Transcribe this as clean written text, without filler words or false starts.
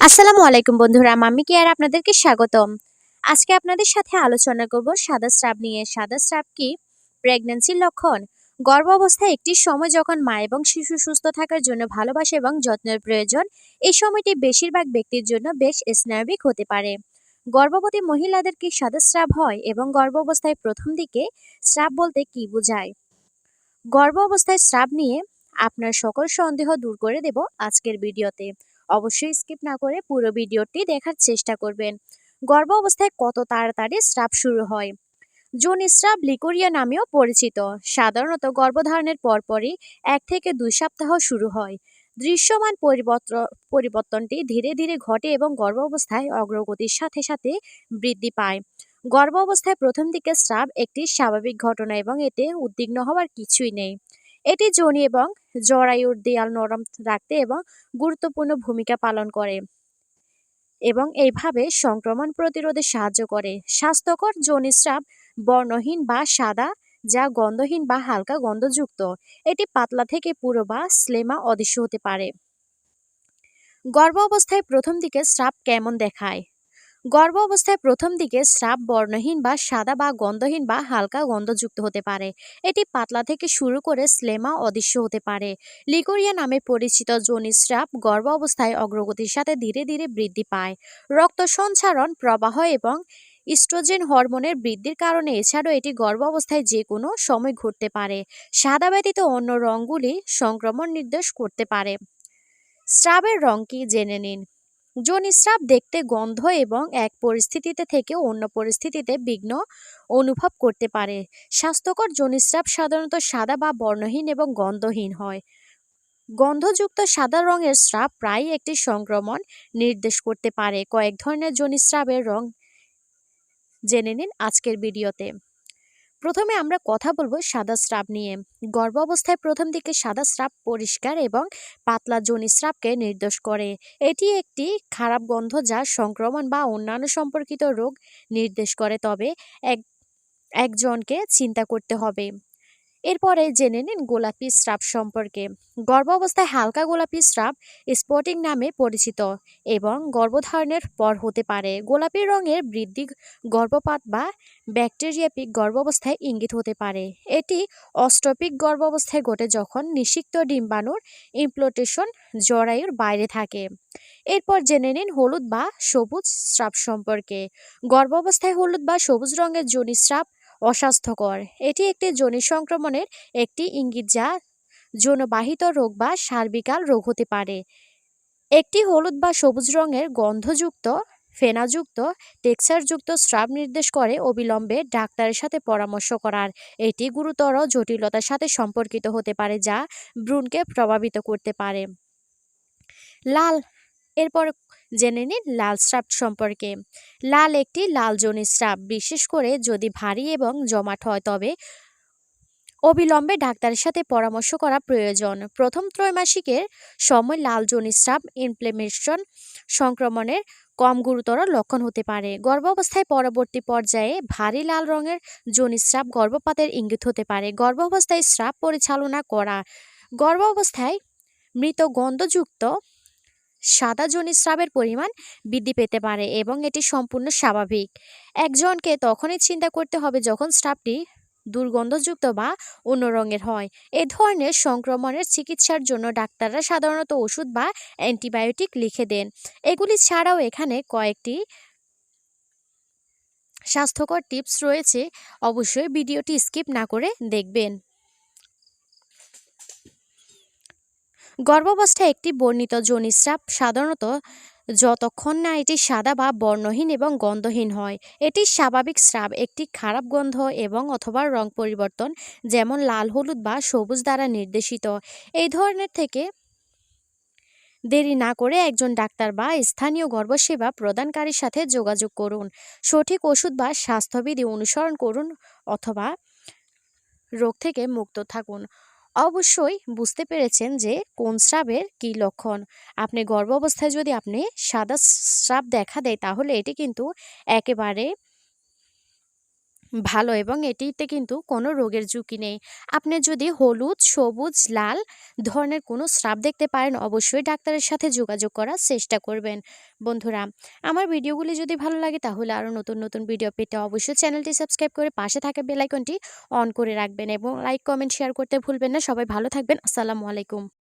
আসসালামু আলাইকুম বন্ধুরা, আমি কি আর আপনাদেরকে স্বাগতম। আজকে আপনাদের সাথে আলোচনা করব সাদা স্রাব নিয়ে। সাদা স্রাব কি প্রেগন্যান্সির লক্ষণ? গর্ভ অবস্থায় একটি সময় যখন মা এবং শিশু সুস্থ থাকার জন্য ভালোবাসা এবং যত্নের প্রয়োজন। এই সময়টি বেশিরভাগ ব্যক্তির জন্য বেশ স্নায়বিক হতে পারে। গর্ভবতী মহিলাদের কি সাদা স্রাব হয় এবং গর্ভ অবস্থায় প্রথম দিকে স্রাব বলতে কি বোঝায়? গর্ভ অবস্থায় স্রাব নিয়ে আপনার সকল সন্দেহ দূর করে দেব আজকের ভিডিওতে। অবশ্যই স্কিপ না করে পুরো ভিডিওটি দেখার চেষ্টা করবেন। গর্ভ অবস্থায় কত তাড়াতাড়ি স্রাব শুরু হয়? যোনিস্রাব লিকোরিয়া নামেও পরিচিত। সাধারণত গর্ভধারণের পরপরই 1 থেকে 2 সপ্তাহ শুরু হয়। দৃশ্যমান পরিবর্তনটি ধীরে ধীরে ঘটে এবং গর্ভ অবস্থায় অগ্রগতির সাথে সাথে বৃদ্ধি পায়। গর্ভ অবস্থায় প্রথম দিকে স্রাব একটি স্বাভাবিক ঘটনা এবং এতে উদ্বিগ্ন হওয়ার কিছুই নেই। এটি যোনি এবং জরায়ুর দেয়াল নরম রাখতে এবং গুরুত্বপূর্ণ ভূমিকা পালন করে এবং এইভাবে সংক্রমণ প্রতিরোধে সাহায্য করে। স্বাস্থ্যকর যোনিস্রাব বর্ণহীন বা সাদা, যা গন্ধহীন বা হালকা গন্ধযুক্ত। এটি পাতলা থেকে পুরো বা স্লেমা অদৃশ্য হতে পারে। গর্ভ অবস্থায় প্রথম দিকে স্রাব কেমন দেখায়? গর্ভ অবস্থায় প্রথম দিকে স্রাব বর্ণহীন বা সাদা বা গন্ধহীন বা হালকা গন্ধযুক্ত হতে পারে। এটি পাতলা থেকে শুরু করে স্লেমা অদৃশ্য হতে পারে। লিকোরিয়া নামে পরিচিত যোনিস্রাব গর্ভ অবস্থায় অগ্রগতির সাথে ধীরে ধীরে বৃদ্ধি পায়। রক্ত সঞ্চারণ প্রবাহ এবং ইস্ট্রোজেন হরমোনের বৃদ্ধির কারণে। এছাড়াও এটি গর্ভ অবস্থায় যে কোনো সময় ঘটতে পারে। সাদা ব্যতীত অন্য রঙগুলি সংক্রমণ নির্দেশ করতে পারে। স্রাবের রং কি জেনে নিন। যোনিস্রাব দেখতে গন্ধ এবং এক পরিস্থিতিতে থেকে অন্য পরিস্থিতিতে বিঘ্ন অনুভব করতে পারে। স্বাস্থ্যকর যোনিস্রাব সাধারণত সাদা বা বর্ণহীন এবং গন্ধহীন হয়। গন্ধযুক্ত সাদা রঙের স্রাব প্রায় একটি সংক্রমণ নির্দেশ করতে পারে। কয়েক ধরনের যোনিস্রাবের রং জেনে নিন আজকের ভিডিওতে। প্রথমে আমরা কথা বলবো সাদা স্রাব নিয়ে। গর্ভ অবস্থায় প্রথম দিকে সাদা স্রাব পরিষ্কার এবং পাতলা যোনিস্রাবকে নির্দেশ করে। এটি একটি খারাপ গন্ধ যা সংক্রমণ বা অন্যান্য সম্পর্কিত রোগ নির্দেশ করে, তবে একজনকে চিন্তা করতে হবে। এরপরে জেনে নিন গোলাপি স্রাব সম্পর্কে। গর্ভ অবস্থায় হালকা গোলাপি স্রাব স্পটিং নামে পরিচিত এবং গর্ভধারণের পর হতে পারে। গোলাপি রঙের বৃদ্ধি গর্ভপাত বা ব্যাকটেরিয়াপিক গর্ভাবস্থায় ইঙ্গিত হতে পারে। এটি অস্ট্রপিক গর্ভাবস্থায় ঘটে যখন নিষিক্ত ডিম্বাণুর ইমপ্লোটেশন জরায়ুর বাইরে থাকে। এরপর জেনে নিন হলুদ বা সবুজ স্রাব সম্পর্কে। গর্ভাবস্থায় হলুদ বা সবুজ রঙের যোনিস্রাব অস্বাস্থ্যকর। এটি একটি যোনি সংক্রমণের একটি ইঙ্গিত যা যৌনবাহিত রোগ বা সার্ভিকাল রোগ হতে পারে। একটি হলুদ বা সবুজ রঙের গন্ধযুক্ত ফেনাযুক্ত টেক্সচারযুক্ত স্রাব নির্দেশ করে অবিলম্বে ডাক্তারের সাথে পরামর্শ করার। এটি গুরুতর জটিলতার সাথে সম্পর্কিত হতে পারে যা ভ্রূণকে প্রভাবিত করতে পারে। লাল এরপর জেনে নিন লাল স্রাব সম্পর্কে। লাল একটি লাল যোনিস্রাব, বিশেষ করে যদি ভারী এবং জমাট হয়, তবে অবিলম্বে ডাক্তারের সাথে পরামর্শ করা প্রয়োজন। প্রথম ত্রৈমাসিকের সময় লাল যোনিস্রাব ইনফ্লেমেশন সংক্রমণের কম গুরুতর লক্ষণ হতে পারে। গর্ভাবস্থায় পরবর্তী পর্যায়ে ভারী লাল রঙের যোনিস্রাব গর্ভপাতের ইঙ্গিত হতে পারে। গর্ভাবস্থায় স্রাব পরিচালনা করা। গর্ভাবস্থায় মৃত গন্ধযুক্ত সাদা যোনিস্রাবের পরিমাণ বৃদ্ধি পেতে পারে এবং এটি সম্পূর্ণ স্বাভাবিক। একজনকে তখনই চিন্তা করতে হবে যখন স্রাবটি দুর্গন্ধযুক্ত বা অন্য রঙের হয়। এ ধরনের সংক্রমণের চিকিৎসার জন্য ডাক্তাররা সাধারণত ওষুধ বা অ্যান্টিবায়োটিক লিখে দেন। এগুলি ছাড়াও এখানে কয়েকটি স্বাস্থ্যকর টিপস রয়েছে, অবশ্যই ভিডিওটি স্কিপ না করে দেখবেন। গর্ভাবস্থায় একটি বর্ণিত যোনিস্রাব সাধারণত যতক্ষণ না এটি সাদা বা বর্ণহীন এবং গন্ধহীন হয়। এটি স্বাভাবিক স্রাব একটি খারাপ গন্ধ এবং অথবা রং পরিবর্তন, যেমন লাল, হলুদ বা সবুজ দ্বারা নির্দেশিত। এই ধরনের থেকে দেরি না করে একজন ডাক্তার বা স্থানীয় গর্ভসেবা প্রদানকারীর সাথে যোগাযোগ করুন। সঠিক ওষুধ বা স্বাস্থ্যবিধি অনুসরণ করুন অথবা রোগ থেকে মুক্ত থাকুন। অবশ্যই বুঝতে পেরেছেন যে কোন স্রাবের কী লক্ষণ। আপনি গর্ভ অবস্থায় যদি আপনি সাদা স্রাব দেখা দেয়, তাহলে এটি কিন্তু একেবারে ভালো এবং এটিতে কিন্তু কোনো রোগের ঝুঁকি নেই। আপনি যদি হলুদ, সবুজ, লাল ধরনের কোনো স্রাব দেখতে পারেন অবশ্যই ডাক্তারের সাথে যোগাযোগ করার চেষ্টা করবেন। বন্ধুরা, আমার ভিডিওগুলি যদি ভালো লাগে তাহলে আরও নতুন নতুন ভিডিও পেতে অবশ্যই চ্যানেলটি সাবস্ক্রাইব করে পাশে থাকা বেল আইকনটি অন করে রাখবেন এবং লাইক, কমেন্ট, শেয়ার করতে ভুলবেন না। সবাই ভালো থাকবেন। আসসালামু আলাইকুম।